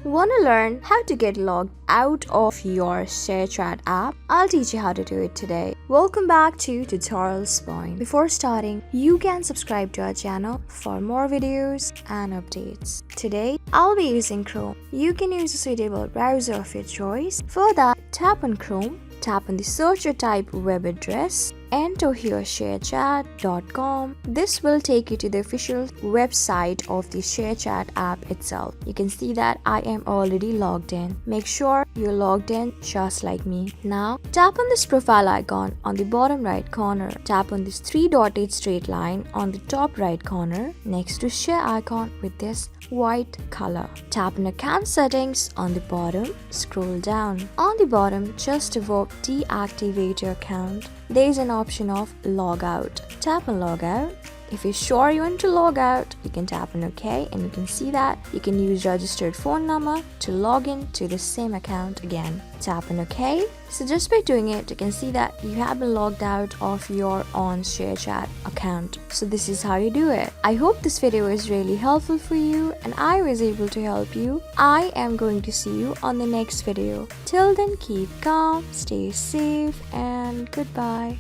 Want to learn how to get logged out of your Sharechat app? I'll teach you how to do it today. Welcome back to Tutorials Point. Before starting, you can subscribe to our channel for more videos and updates. Today, I'll be using Chrome. You can use a suitable browser of your choice. For that, tap on Chrome, tap on the search or type web address, enter here sharechat.com. This will take you to the official website of the Sharechat app itself. You can see that I am already logged in. Make sure you're logged in just like me. Now tap on this profile icon on the bottom right corner. Tap on this three-dotted straight line on the top right corner next to share icon with this white color. Tap on account settings on the bottom. Scroll down. On the bottom just above deactivate your account, there is an option of log out. Tap on log out. If you're sure you want to log out, you can tap on OK, and you can see that you can use registered phone number to log in to the same account again. Tap on OK. So just by doing it, you can see that you have been logged out of your own Sharechat account. So this is how you do it. I hope this video is really helpful for you and I was able to help you. I am going to see you on the next video. Till then, keep calm, stay safe, and goodbye.